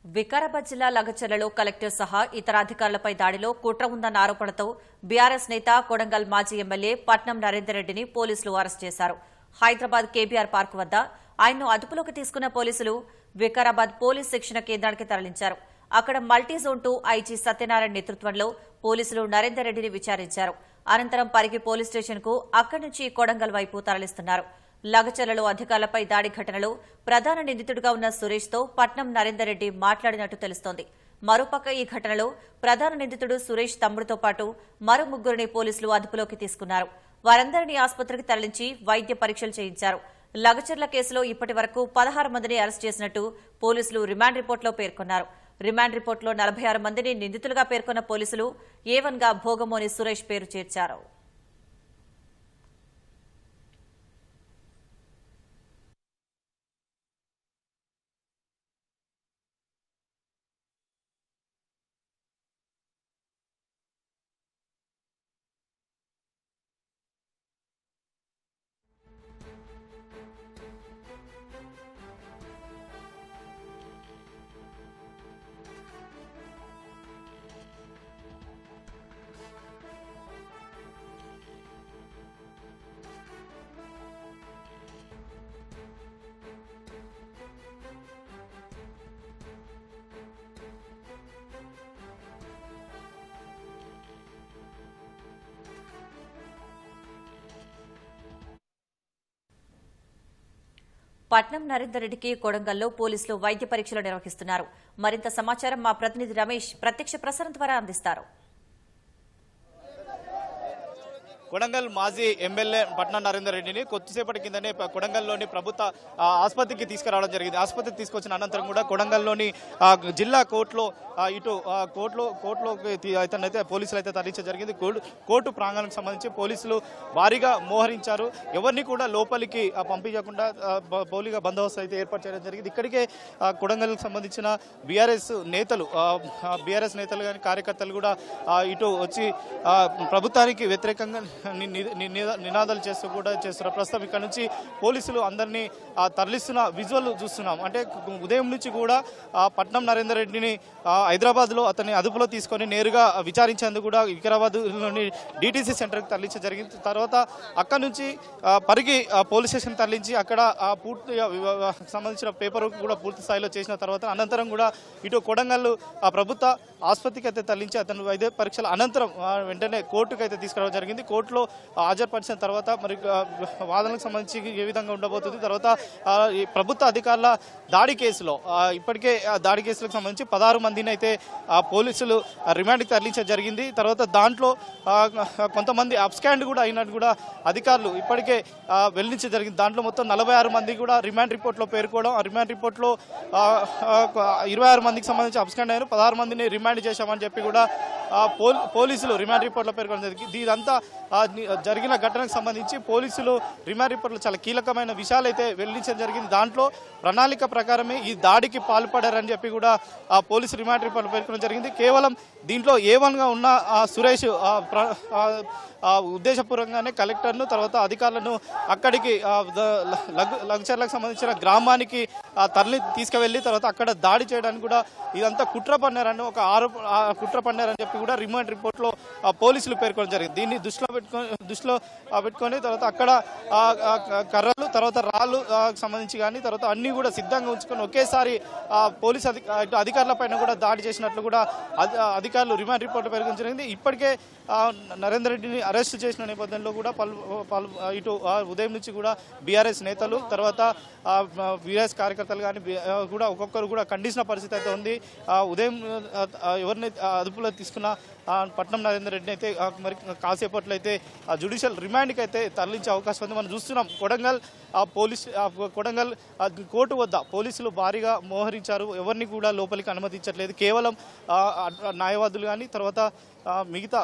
వికారాబాద్ జిల్లా లగచర్లలో కలెక్టర్ సహా ఇతర అధికారులపై దాడిలో కుట్ర ఉందన్న ఆరోపణతో బీఆర్ఎస్ నేత కొడంగల్ మాజీ ఎమ్మెల్యే పట్నం నరేందర్ రెడ్డిని పోలీసులు అరెస్ట్ చేశారు. హైదరాబాద్ కేబీఆర్ పార్క్ వద్ద ఆయన్ను అదుపులోకి తీసుకున్న పోలీసులు వికారాబాద్ పోలీస్ శిక్షణ కేంద్రానికి తరలించారు. అక్కడ మల్టీ జోన్ 2 ఐజీ సత్యనారాయణ నేతృత్వంలో పోలీసులు నరేందర్ రెడ్డిని విచారించారు. అనంతరం పరిగి పోలీస్ స్టేషన్కు అక్కడి నుంచి కొడంగల్ వైపు తరలిస్తున్నారు. లగచర్లలో అధికారులపై దాడి ఘటనలో ప్రధాన నిందితుడిగా ఉన్న సురేష్తో పట్నం నరేందర్ రెడ్డి మాట్లాడినట్టు తెలుస్తోంది. మరోపక్క ఈ ఘటనలో ప్రధాన నిందితుడు సురేష్ తమ్ముడితో పాటు మరో ముగ్గురిని పోలీసులు అదుపులోకి తీసుకున్నారు. వారందరినీ ఆసుపత్రికి తరలించి వైద్య పరీక్షలు చేయించారు. లగచర్ల కేసులో ఇప్పటి వరకు 16 మందిని అరెస్ట్ చేసినట్టు పోలీసులు రిమాండ్ రిపోర్టులో పేర్కొన్నారు. రిమాండ్ రిపోర్టులో 46 మందిని నిందితులుగా పేర్కొన్న పోలీసులు ఏవన్గా భోగమోని సురేష్ పేరు చేర్చారు. పట్నం నరేందర్ రెడ్డికి కొడంగల్లో పోలీసులు వైద్య పరీక్షలు నిర్వహిస్తున్నారు. మరింత సమాచారం మా ప్రతినిధి రమేష్ ప్రత్యక్ష ప్రసారం ద్వారా అందిస్తారు. కొడంగల్ మాజీ ఎమ్మెల్యే పట్నం నరేందర్ రెడ్డిని కొద్దిసేపటి కిందనే కొడంగల్లోని ప్రభుత్వ ఆసుపత్రికి తీసుకురావడం జరిగింది. ఆసుపత్రికి తీసుకొచ్చిన అనంతరం కూడా కొడంగల్లోని జిల్లా కోర్టులో ఇటు కోర్టులో అయితే పోలీసులు అయితే తరలించడం జరిగింది. కోర్టు ప్రాంగణానికి సంబంధించి పోలీసులు భారీగా మోహరించారు. ఎవరిని కూడా లోపలికి పంపించకుండా పోలీగా బందోబస్తు అయితే ఏర్పాటు చేయడం జరిగింది. ఇక్కడికే కొడంగల్కి సంబంధించిన బీఆర్ఎస్ నేతలు కానీ కార్యకర్తలు కూడా ఇటు వచ్చి ప్రభుత్వానికి వ్యతిరేకంగా నినాదాలు చేస్తున్నారు. ప్రస్తుతం ఇక్కడ నుంచి పోలీసులు అందరినీ తరలిస్తున్న విజువల్ చూస్తున్నాం. అంటే ఉదయం నుంచి కూడా పట్నం నరేందర్ రెడ్డిని హైదరాబాద్లో అతన్ని అదుపులో తీసుకొని నేరుగా విచారించేందుకు కూడా వికారాబాద్లోని డీటీసీ సెంటర్కి తరలించడం జరిగింది. తర్వాత అక్కడి నుంచి పరిగి పోలీస్ స్టేషన్ తరలించి అక్కడ పూర్తి సంబంధించిన పేపర్ కూడా పూర్తి స్థాయిలో చేసిన తర్వాత అనంతరం కూడా ఇటు కొడంగల్ ప్రభుత్వ ఆసుపత్రికి అయితే తరలించి అతను వైద్య పరీక్షల అనంతరం వెంటనే కోర్టుకు అయితే తీసుకురావడం జరిగింది. కోర్టులో హాజరుపరిచిన తర్వాత మరి వాదనలకు సంబంధించి ఏ విధంగా ఉండబోతుంది, తర్వాత ఈ ప్రభుత్వ అధికారుల దాడి కేసులో ఇప్పటికే దాడి కేసులకు సంబంధించి 16 మందిని అయితే పోలీసులు రిమాండ్కి తరలించడం జరిగింది. తర్వాత దాంట్లో కొంతమంది అబ్స్కాండ్ కూడా అయినట్టు కూడా అధికారులు ఇప్పటికే వెల్లడించడం జరిగింది. దాంట్లో మొత్తం 46 మంది కూడా రిమాండ్ రిపోర్ట్లో పేర్కోవడం, ఆ రిమాండ్ రిపోర్ట్లో 26 మందికి సంబంధించి అబ్స్కాండ్ అయ్యారు, 16 మందిని రిమాండ్ చేశామని చెప్పి కూడా పోలీసులు రిమాండ్ రిపోర్ట్లో పేర్కొనడం జరిగింది. ఇదంతా జరిగిన ఘటనకు సంబంధించి పోలీసులు రిమాండ్ రిపోర్ట్లో చాలా కీలకమైన విషయాలు అయితే వెల్లడించడం జరిగింది. దాంట్లో ప్రణాళిక ప్రకారమే ఈ దాడికి పాల్పడారని చెప్పి కూడా పోలీసు రిమాండ్ రిపోర్ట్లో పేర్కొనడం జరిగింది. కేవలం దీంట్లో ఏవన్గా ఉన్న సురేష్ ఉద్దేశపూర్వకంగానే కలెక్టర్ను తర్వాత అధికారులను అక్కడికి లగచర్లకు సంబంధించిన గ్రామానికి తీసుకువెళ్ళి తర్వాత అక్కడ దాడి చేయడానికి కూడా ఇదంతా కుట్ర పన్నారని కుట్ర పన్నారని చెప్పి కూడా రిమాండ్ రిపోర్ట్లో పోలీసులు పేర్కొనడం జరిగింది. దీన్ని దృష్టిలో పెట్టుకొని తర్వాత అక్కడ కర్రలు తర్వాత రాళ్ళు సంబంధించి కానీ తర్వాత అన్ని కూడా సిద్ధంగా ఉంచుకొని ఒకేసారి పోలీసు అధికారుల పైన కూడా దాడి చేసినట్లు కూడా అధికారులు రిమాండ్ రిపోర్ట్ పేర్కొనడం జరిగింది. ఇప్పటికే నరేందర్ రెడ్డిని అరెస్ట్ చేసిన నేపథ్యంలో కూడా ఇటు ఉదయం నుంచి కూడా బీఆర్ఎస్ నేతలు తర్వాత బీఆర్ఎస్ కార్యకర్తలు కానీ కూడా ఒక్కొక్కరు కూడా ఖండించిన పరిస్థితి అయితే ఉంది. ఉదయం ఎవరిని అదుపులో తీసుకున్న పట్నం నరేందర్ రెడ్డిని అయితే మరి కాసేపట్లో అయితే జ్యుడిషియల్ రిమాండ్కి అయితే తరలించే అవకాశం ఉంది. మనం చూస్తున్నాం కొడంగల్ కోర్టు వద్ద పోలీసులు భారీగా మోహరించారు. ఎవరిని కూడా లోపలికి అనుమతించట్లేదు. కేవలం న్యాయవాదులు కానీ తర్వాత మిగతా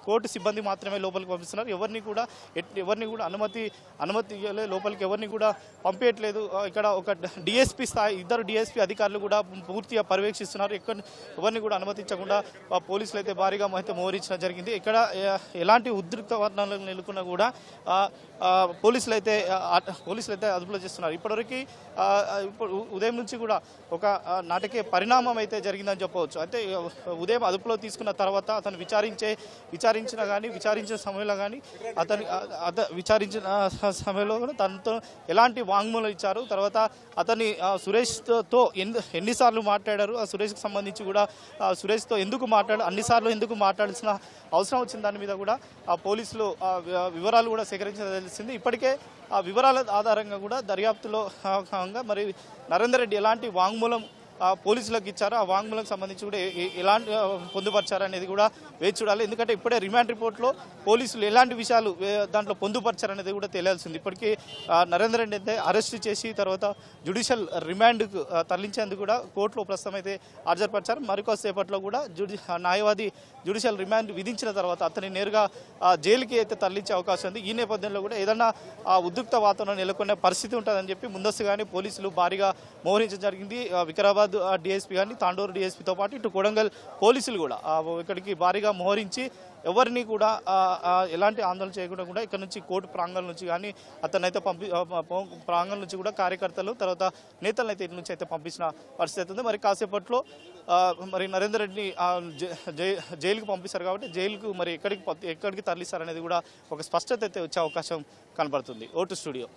కోర్టు సిబ్బంది మాత్రమే లోపలికి పంపిస్తున్నారు. ఎవరిని కూడా అనుమతి లోపలికి ఎవరిని కూడా పంపించట్లేదు. ఇక్కడ ఒక డిఎస్పీ స్థాయి ఇద్దరు డిఎస్పీ అధికారులు కూడా పూర్తిగా పర్యవేక్షిస్తున్నారు. ఎవరిని కూడా అనుమతించకుండా పోలీసులు అయితే భారీగా అయితే మోహరించడం జరిగింది. ఇక్కడ ఎలాంటి ఉద్రిక్త వాతావరణాలు నెలకొన్నా కూడా పోలీసులు అయితే అదుపులో చేస్తున్నారు. ఇప్పటివరకు ఇప్పుడు ఉదయం నుంచి కూడా ఒక నాటకీయ పరిణామం అయితే జరిగిందని చెప్పవచ్చు. అయితే ఉదయం అదుపులో తీసుకున్న తర్వాత అతను విచారించిన సమయంలో కానీ విచారించిన కూడా తనతో ఎలాంటి వాంగ్మూలం ఇచ్చారు, తర్వాత అతన్ని సురేష్తో ఎన్నిసార్లు మాట్లాడారు, ఆ సురేష్కి సంబంధించి కూడా సురేష్తో అన్నిసార్లు ఎందుకు మాట్లాడాల్సిన అవసరం వచ్చిన దాని మీద కూడా ఆ పోలీసులు వివరాలు కూడా సేకరించడం తెలిసింది. ఇప్పటికే ఆ వివరాల ఆధారంగా కూడా దర్యాప్తులో భాగంగా మరి నరేందర్ రెడ్డి ఎలాంటి వాంగ్మూలం పోలీసులకు ఇచ్చారు, ఆ వాంగ్మూలకు సంబంధించి కూడా ఎలాంటి పొందుపరిచారు అనేది కూడా వేచి చూడాలి. ఎందుకంటే ఇప్పుడే రిమాండ్ రిపోర్ట్లో పోలీసులు ఎలాంటి విషయాలు దాంట్లో పొందుపరిచారు అనేది కూడా తెలియాల్సింది. ఇప్పటికీ నరేందర్ రెడ్డి అయితే అరెస్ట్ చేసి తర్వాత జ్యుడిషియల్ రిమాండ్కు తరలించేందుకు కూడా కోర్టులో ప్రస్తుతం అయితే హాజరుపరిచారు. మరికొద్దిసేపట్లో కూడా న్యాయవాది జ్యుడిషియల్ రిమాండ్ విధించిన తర్వాత అతన్ని నేరుగా జైలుకి అయితే తరలించే అవకాశం ఉంది. ఈ నేపథ్యంలో కూడా ఏదన్నా ఉద్రిక్త వాతావరణం నెలకొనే పరిస్థితి ఉంటుందని చెప్పి ముందస్తుగానే పోలీసులు భారీగా మోహరించడం జరిగింది. వికారాబాద్ డిఎస్పీ కానీ తాండూరు డిఎస్పీతో పాటు ఇటు కొడంగల్ పోలీసులు కూడా ఇక్కడికి భారీగా మోహరించి ఎవరిని కూడా ఎలాంటి ఆందోళన చేయకుండా కూడా ఇక్కడ నుంచి కోర్టు ప్రాంగణం నుంచి కానీ అతనైతే ప్రాంగణం నుంచి కూడా కార్యకర్తలు తర్వాత నేతలను అయితే ఇటు నుంచి అయితే పంపించిన పరిస్థితి ఉంది. మరి కాసేపట్లో మరి నరేందర్ రెడ్డిని జైలుకు పంపిస్తారు కాబట్టి జైలుకు మరి ఎక్కడికి తరలిస్తారనేది కూడా ఒక స్పష్టత అయితే వచ్చే అవకాశం కనబడుతుంది. Vote studio.